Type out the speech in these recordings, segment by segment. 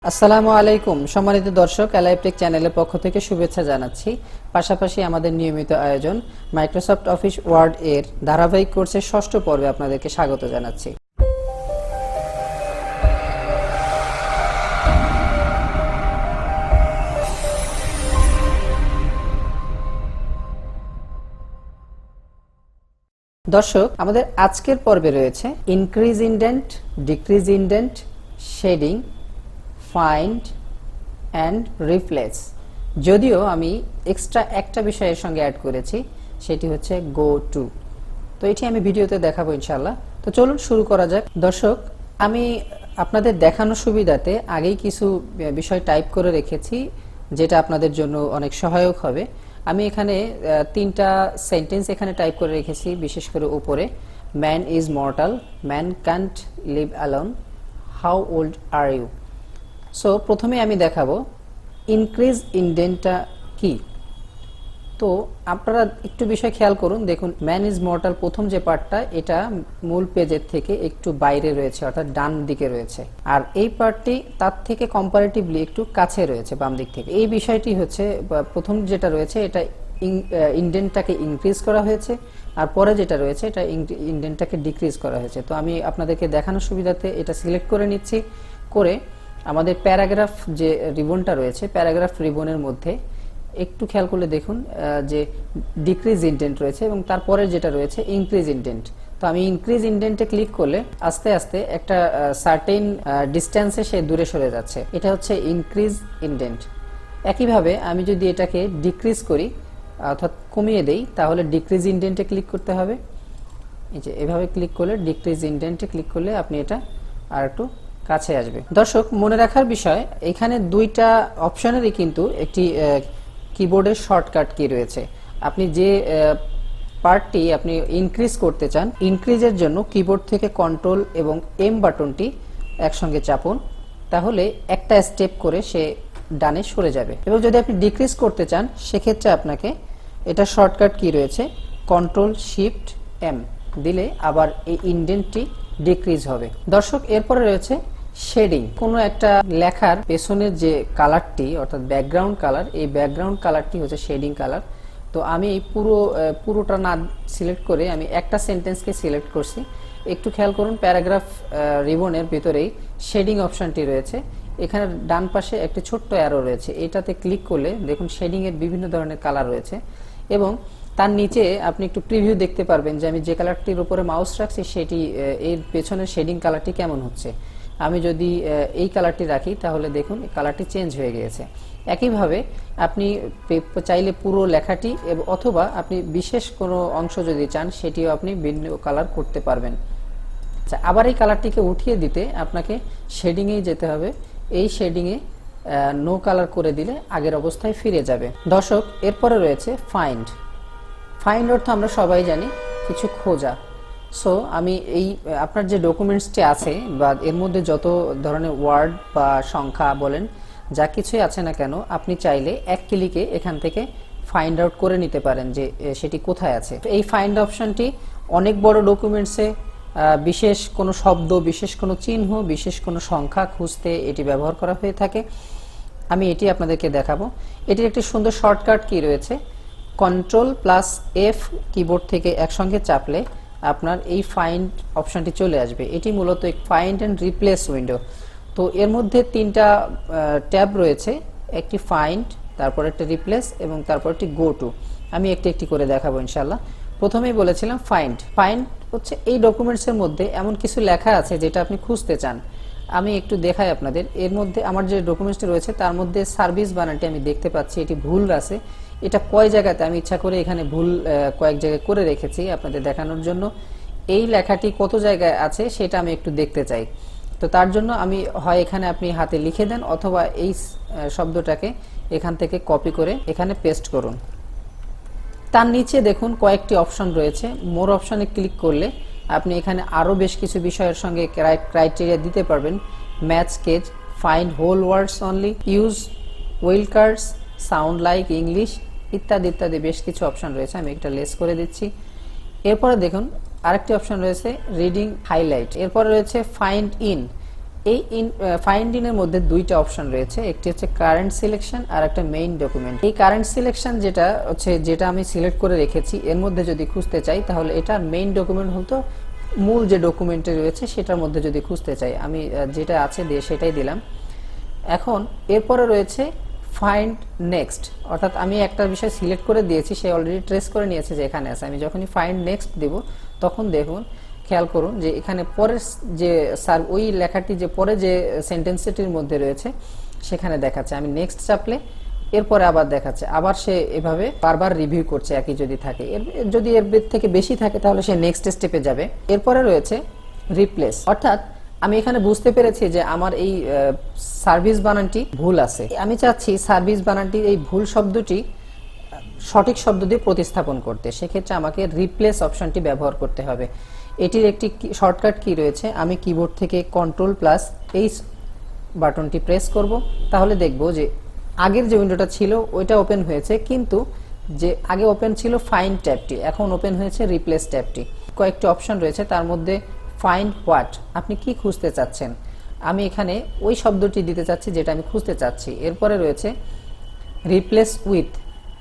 আসসালামু আলাইকুম সম্মানিত দর্শক, এলাইভটেক চ্যানেলের পক্ষ থেকে শুভেচ্ছা জানাচ্ছি। পাশাপাশি আমাদের নিয়মিত আয়োজন মাইক্রোসফট অফিস ওয়ার্ড এর ধারাবাহিক কোর্সের ষষ্ঠ পর্বে আপনাদেরকে স্বাগত জানাচ্ছি। দর্শক, আমাদের আজকের পর্বে রয়েছে increase indent, decrease indent, shading, find and replace. যদিও আমি এক্সট্রা একটা বিষয়ের সঙ্গে অ্যাড করেছি, সেটি হচ্ছে গো টু। তো এটি আমি ভিডিওতে দেখাবো ইনশাআল্লাহ। তো চলুন শুরু করা যাক। দর্শক, আমি আপনাদের দেখানোর সুবিধাতে আগেই কিছু বিষয় টাইপ করে রেখেছি, যেটা আপনাদের জন্য অনেক সহায়ক হবে। আমি এখানে তিনটা সেন্টেন্স এখানে টাইপ করে রেখেছি, বিশেষ করে উপরে। Man is mortal, man can't live alone, how old are you. So প্রথমে আমি দেখাবো ইনক্রিজ ইনডেন্টটা কি। তো আপনারা একটু বিষয় খেয়াল করুন, দেখুন ম্যান ইজ মর্টাল প্রথম যে পার্টটা, এটা মূল পেজের থেকে একটু বাইরে রয়েছে, অর্থাৎ ডান দিকে রয়েছে। আর এই পার্টটি তার থেকে কম্পারেটিভলি একটু কাছে রয়েছে, বাম দিক থেকে। এই বিষয়টি হচ্ছে প্রথম যেটা রয়েছে, এটা ইনডেন্টটাকে ইনক্রিজ করা হয়েছে, আর পরে যেটা রয়েছে এটা ইনডেন্টটাকে ডিক্রিজ করা হয়েছে। তো আমি আপনাদেরকে দেখানোর সুবিধাতে এটা সিলেক্ট করে নিচ্ছি। করে আমাদের প্যারাগ্রাফ যে রিবনটা রয়েছে, প্যারাগ্রাফ রিবনের মধ্যে একটু খেয়াল করলে দেখুন যে ডিক্রিজ ইনডেন্ট রয়েছে এবং তারপরে যেটা রয়েছে ইনক্রিজ ইনডেন্ট। তো আমি ইনক্রিজ ইনডেন্টে ক্লিক করলে আস্তে আস্তে একটা সার্টেন ডিস্টেন্সে সে দূরে সরে যাচ্ছে, এটা হচ্ছে ইনক্রিজ ইনডেন্ট। একইভাবে আমি যদি এটাকে ডিক্রিজ করি, অর্থাৎ কমিয়ে দেই, তাহলে ডিক্রিজ ইনডেন্টে ক্লিক করতে হবে। এই যে এভাবে ক্লিক করলে ডিক্রিজ ইনডেন্টে ক্লিক করলে আপনি এটা আর একটু কাছে আসবে। দর্শক, মনে রাখার বিষয়, এখানে দুইটা অপশনেরই কিন্তু একটি কিবোর্ডের শর্টকাট কি রয়েছে। আপনি যে পার্টটি আপনি ইনক্রিজ করতে চান, ইনক্রিজের জন্য কিবোর্ড থেকে কন্ট্রোল এবং এম বাটনটি একসঙ্গে চাপুন, তাহলে একটা স্টেপ করে সে ডানে সরে যাবে। এবং যদি আপনি ডিক্রিজ করতে চান, সেক্ষেত্রে আপনাকে এটা শর্টকাট কি রয়েছে, কন্ট্রোল শিফট এম দিলে আবার এই ইনডেন্টটি ডিক্রিজ হবে। দর্শক, এরপরে রয়েছে শেডিং। কোনো একটা লেখার পেছনের যে কালারটি, অর্থাৎ ব্যাকগ্রাউন্ড কালার, এই ব্যাকগ্রাউন্ড কালারটি হচ্ছে শেডিং কালার। তো আমি এই পুরোটা না সিলেক্ট করে আমি একটা সেন্টেন্সকে সিলেক্ট করছি। একটু খেয়াল করুন, প্যারাগ্রাফ রিবনের ভিতরেই শেডিং অপশনটি রয়েছে। এখানে ডান পাশে একটি ছোট্ট অ্যারো রয়েছে, এটাতে ক্লিক করলে দেখুন শেডিং এর বিভিন্ন ধরনের কালার রয়েছে এবং তার নিচে আপনি একটু প্রিভিউ দেখতে পারবেন যে আমি যে কালারটির উপরে মাউস রাখছি সেটি এর পেছনের শেডিং কালারটি কেমন হচ্ছে। আমি যদি এই কালারটি রাখি, তাহলে দেখুন কালারটি চেঞ্জ হয়ে গিয়েছে। একইভাবে আপনি চাইলে পুরো লেখাটি অথবা আপনি বিশেষ কোনো অংশ যদি চান, সেটিও আপনি ভিন্ন কালার করতে পারবেন। আচ্ছা, আবার এই কালারটিকে উঠিয়ে দিতে আপনাকে শেডিংয়েই যেতে হবে। এই শেডিংয়ে নো কালার করে দিলে আগের অবস্থায় ফিরে যাবে। দর্শক, এরপরে রয়েছে ফাইন্ড। ফাইন্ড অর্থ আমরা সবাই জানি কিছু খোঁজা। সো আমি এই আপনার যে ডকুমেন্টসটি আছে বা এর মধ্যে যত ধরনের ওয়ার্ড বা সংখ্যা বলেন, যা কিছুই আছে না কেন, আপনি চাইলে এক ক্লিকে এখান থেকে ফাইন্ড আউট করে নিতে পারেন যে সেটি কোথায় আছে। এই ফাইন্ড অপশনটি অনেক বড় ডকুমেন্টসে বিশেষ কোনো শব্দ, বিশেষ কোনো চিহ্ন, বিশেষ কোনো সংখ্যা খুঁজতে এটি ব্যবহার করা হয়ে থাকে। আমি এটি আপনাদেরকে দেখাবো। এটির একটি সুন্দর শর্টকাট কি রয়েছে, কন্ট্রোল প্লাস এফ কিবোর্ড থেকে একসঙ্গে চাপলে আপনার এই ফাইন্ড অপশনটি চলে আসবে। এটি মূলত এক ফাইন্ড অ্যান্ড রিপ্লেস উইন্ডো। তো এর মধ্যে তিনটা ট্যাব রয়েছে, একটি ফাইন্ড, তারপর একটা রিপ্লেস এবং তারপর একটি গো টু। আমি একটি একটি করে দেখাবো ইনশাল্লাহ। প্রথমেই বলেছিলাম ফাইন্ড। ফাইন্ড হচ্ছে এই ডকুমেন্টসের মধ্যে এমন কিছু লেখা আছে যেটা আপনি খুঁজতে চান। আমি একটু দেখাই আপনাদের। এর মধ্যে আমার যে ডকুমেন্টসটি রয়েছে তার মধ্যে সার্ভিস বানানটি আমি দেখতে পাচ্ছি, এটি ভুল আছে। এটা কয় জায়গাতে আমি ইচ্ছা করে এখানে ভুল কয়েক জায়গায় করে রেখেছি আপনাদের দেখানোর জন্য। এই লেখাটি কত জায়গায় আছে সেটা আমি একটু দেখতে চাই। তো তার জন্য আমি হয় এখানে আপনি হাতে লিখে দেন, অথবা এই শব্দটাকে এখান থেকে কপি করে এখানে পেস্ট করুন। তার নিচে দেখুন কয়েকটি অপশন রয়েছে। মোর অপশনে ক্লিক করলে আপনি এখানে আরও বেশ কিছু বিষয়ের সঙ্গে ক্রাইটেরিয়া দিতে পারবেন। Match case, find whole words only, use wild cards, sound like English, ইত্যাদি ইত্যাদি বেশ কিছু অপশন রয়েছে। আমি একটা লেস করে দিচ্ছি। এরপরে দেখুন আরেকটি অপশন রয়েছে রিডিং হাইলাইট। এরপরে রয়েছে ফাইন্ড ইন। এই ফাইন্ড ইন এর মধ্যে দুইটা অপশন রয়েছে, একটি হচ্ছে কারেন্ট সিলেকশন আর একটা মেইন ডকুমেন্ট। এই কারেন্ট সিলেকশন যেটা আমি সিলেক্ট করে রেখেছি, এর মধ্যে যদি খুঁজতে চাই তাহলে এটা মেইন ডকুমেন্ট হতো, মূল যে ডকুমেন্টে রয়েছে সেটার মধ্যে যদি খুঁজতে চাই আমি যেটা আছে দিয়ে সেটাই দিলাম। এখন এরপরে রয়েছে ফাইন্ড নেক্সট, অর্থাৎ আমি একটা বিষয় সিলেক্ট করে দিয়েছি, সে অলরেডি ট্রেস করে নিয়েছে যে এখানে আছে। আমি যখনই ফাইন্ড নেক্সট দেব তখন দেখুন, খেয়াল করুন যে এখানে পরের যে ওই লেখাটি যে পরে যে সেন্টেন্সটির মধ্যে রয়েছে সেখানে দেখাচ্ছে। আমি নেক্সট চাপলে এরপরে আবার দেখাচ্ছে, আবার সে এভাবে বারবার রিভিউ করছে একই যদি থাকে। যদি এর থেকে বেশি থাকে তাহলে সে নেক্সট স্টেপে যাবে। এরপরে রয়েছে রিপ্লেস, অর্থাৎ আমি এখানে বুঝতে পেরেছি যে আমার এই সার্ভিস বানানটি ভুল আছে। আমি চাচ্ছি সার্ভিস বানানটি এই ভুল শব্দটি সঠিক শব্দ দিয়ে প্রতিস্থাপন করতে। সেক্ষেত্রে আমাকে রিপ্লেস অপশনটি ব্যবহার করতে হবে। এটির একটি শর্টকাট কি রয়েছে, আমি কিবোর্ড থেকে Ctrl+H বাটনটি প্রেস করব, তাহলে দেখব যে আগের যে উইন্ডোটা ছিল ওইটা ওপেন হয়েছে, কিন্তু যে আগে ওপেন ছিল ফাইন্ড ট্যাবটি, এখন ওপেন হয়েছে রিপ্লেস ট্যাবটি। কয়েকটি অপশন রয়েছে, তার মধ্যে ফাইন্ড হোয়াট, আপনি কি খুঁজতে চাচ্ছেন, আমি এখানে ওই শব্দটি দিতে চাচ্ছি যেটা আমি খুঁজতে চাচ্ছি। এরপরে রয়েছে রিপ্লেস উইথ,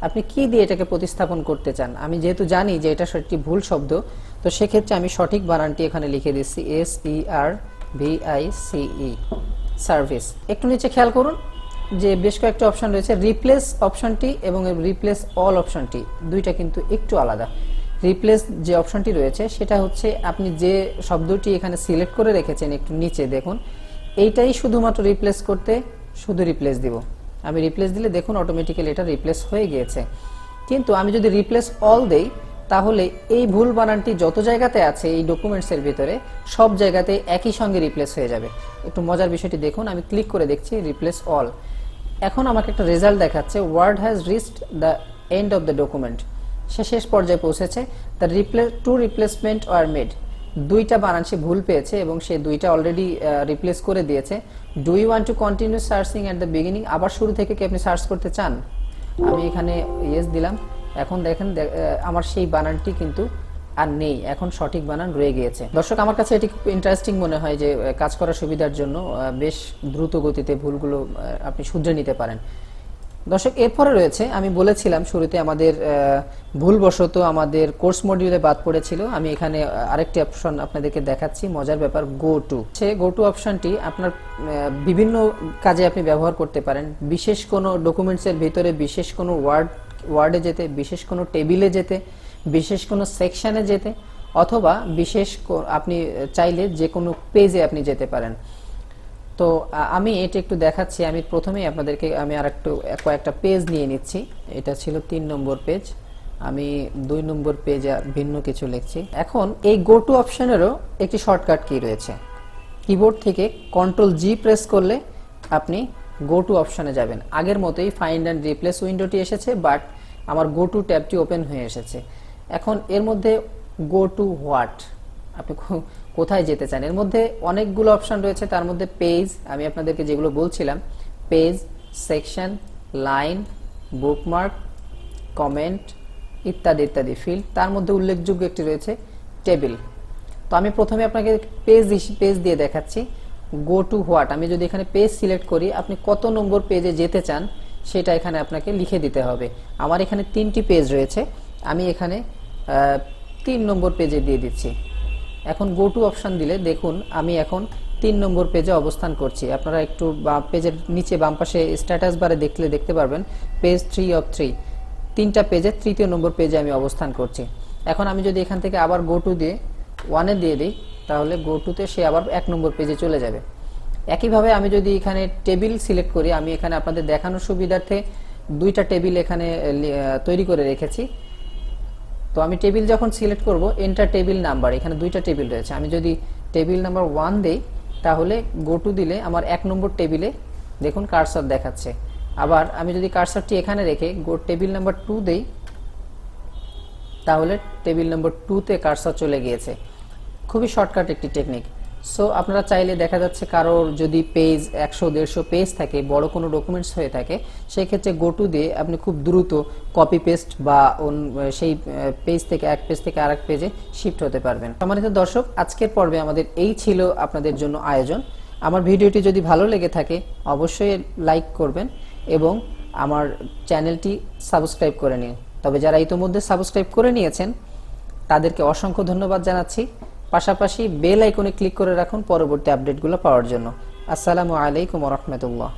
আপনি কি দিয়ে এটাকে প্রতিস্থাপন করতে চান। আমি যেহেতু জানি যে এটা একটি ভুল শব্দ, তো সেক্ষেত্রে আমি সঠিক বানানটি এখানে লিখে দিচ্ছি SERVICE, সার্ভিস। একটু নিচে খেয়াল করুন যে বেশ কয়েকটা অপশন রয়েছে। রিপ্লেস অপশনটি এবং রিপ্লেস অল অপশনটি দুইটা কিন্তু একটু আলাদা। রিপ্লেস যে অপশনটি রয়েছে সেটা হচ্ছে আপনি যে শব্দটি এখানে সিলেক্ট করে রেখেছেন, একটু নিচে দেখুন, এইটাই শুধুমাত্র রিপ্লেস করতে শুধু রিপ্লেস দিব। আমি রিপ্লেস দিলে দেখুন অটোমেটিক্যালি এটা রিপ্লেস হয়ে গিয়েছে। কিন্তু আমি যদি রিপ্লেস অল দেই তাহলে এই ভুল বানানটি যত জায়গাতে আছে এই ডকুমেন্টসের ভিতরে সব জায়গাতে একই সঙ্গে রিপ্লেস হয়ে যাবে। একটু মজার বিষয়টি দেখুন, আমি ক্লিক করে দেখছি রিপ্লেস অল। এখন আমাকে একটা রেজাল্ট দেখাচ্ছে, Word has reached the end of the document, সে শেষ পর্যায়ে পৌঁছেছে। The two replacement are made, দুইটা বানান সে ভুল পেয়েছে এবং সে দুইটা অলরেডি রিপ্লেস করে দিয়েছে। Do you want to continue searching at the beginning, আবার শুরু থেকে কি আপনি সার্চ করতে চান, আমি এখানে ইয়েস দিলাম। এখন দেখেন আমার সেই বানানটি কিন্তু আর নেই, এখন সঠিক বানান রয়ে গিয়েছে। দর্শক, আমার কাছে এটি খুব ইন্টারেস্টিং মনে হয় যে কাজ করার সুবিধার জন্য বেশ দ্রুত গতিতে ভুলগুলো আপনি শুধরে নিতে পারেন। দর্শক, এরপরে রয়েছে, আমি বলেছিলাম শুরুতে আমাদের ভুলবশত আমাদের কোর্স মডিউলে বাদ পড়েছিল। আমি এখানে আরেকটি অপশন আপনাদেরকে দেখাচ্ছি, মজার ব্যাপার, গো টু। গো টু অপশনটি আপনার বিভিন্ন কাজে আপনি ব্যবহার করতে পারেন। বিশেষ কোনো ডকুমেন্টসের ভিতরে বিশেষ কোনো ওয়ার্ডে যেতে, বিশেষ কোনো টেবিলে যেতে, বিশেষ কোনো সেকশনে যেতে, অথবা আপনি চাইলে যে কোনো পেজে আপনি যেতে পারেন। তো আমি এটা একটু দেখাচ্ছি। আমি প্রথমেই আপনাদেরকে কয়েকটা পেজ নিয়ে নিচ্ছি। এটা ছিল 3 নম্বর পেজ, আমি 2 নম্বর পেজে ভিন্ন কিছু লিখছি। এখন এই গো টু অপশনেরও একটি শর্টকাট কি রয়েছে, কিবোর্ড থেকে Ctrl+G প্রেস করলে আপনি গো টু অপশনে যাবেন। আগের মতোই ফাইন্ড অ্যান্ড রিপ্লেস উইন্ডোটি এসেছে, বাট আমার গো টু ট্যাবটি ওপেন হয়ে এসেছে। এখন এর মধ্যে গো টু হোয়াট, আপনি কোথায় যেতে চান। এর মধ্যে অনেকগুলো অপশন রয়েছে, তার মধ্যে পেজ, আমি আপনাদেরকে যেগুলো বলছিলাম, page, section, line, bookmark, comment ইত্যাদি ইত্যাদি ফিল্ড। তার মধ্যে উল্লেখযোগ্য একটি রয়েছে টেবিল। তো আমি প্রথমে আপনাকে পেজ দিয়ে দেখাচ্ছি। গো টু হোয়াট, আমি যদি এখানে পেজ সিলেক্ট করি, আপনি কত নম্বর পেজে যেতে চান সেটা এখানে আপনাকে লিখে দিতে হবে। আমার এখানে 3টি পেজ রয়েছে, আমি এখানে 3 নম্বর পেজে দিয়ে দিচ্ছি। এখন গো টু অপশন দিলে দেখুন আমি এখন 3 নম্বর পেজে অবস্থান করছি। আপনারা একটু পেজের নিচে বাম পাশে স্ট্যাটাস বারে দেখতে পারবেন পেজ 3 অফ 3, 3টা পেজে 3য় নম্বর পেজে আমি অবস্থান করছি। এখন আমি যদি এখান থেকে আবার গো টু দিয়ে 1-এ দিয়ে দিই, তাহলে গো টুতে সে আবার 1 নম্বর পেজে চলে যাবে। একইভাবে আমি যদি এখানে টেবিল সিলেক্ট করি, আমি এখানে আপনাদের দেখানোর সুবিধার্থে 2টা টেবিল এখানে তৈরি করে রেখেছি। তো আমি টেবিল যখন সিলেক্ট করব, এন্টার টেবিল নাম্বার, এখানে 2টা টেবিল রয়েছে। আমি যদি টেবিল নাম্বার 1 দেই, তাহলে গো টু দিলে আমার 1 নম্বর টেবিলে দেখুন কার্সর দেখাচ্ছে। আবার আমি যদি কার্সরটি এখানে রেখে টেবিল নাম্বার 2 দেই, তাহলে টেবিল নাম্বার 2-তে কার্সর চলে গিয়েছে। খুবই শর্টকাট একটি টেকনিক। সো আপনারা চাইলে দেখা যাচ্ছে কারোর যদি পেজ 100-150 পেজ থাকে, বড় কোনো ডকুমেন্টস হয়ে থাকে, সেই ক্ষেত্রে গো টু দিয়ে আপনি খুব দ্রুত কপি পেস্ট বা সেই পেজ থেকে এক পেজ থেকে আরেক পেজে শিফট হতে পারবেন। সম্মানিত দর্শক, আজকের পর্বে আমাদের এই ছিল আপনাদের জন্য আয়োজন। আমার ভিডিওটি যদি ভালো লেগে থাকে অবশ্যই লাইক করবেন এবং আমার চ্যানেলটি সাবস্ক্রাইব করে নিন। তবে যারা ইতিমধ্যে সাবস্ক্রাইব করে নিয়েছেন তাদেরকে অসংখ্য ধন্যবাদ জানাচ্ছি। পাশাপাশি বেল আইকনে ক্লিক করে রাখুন পরবর্তী আপডেটগুলো পাওয়ার জন্য। আসসালামু আলাইকুম ওয়া রাহমাতুল্লাহ।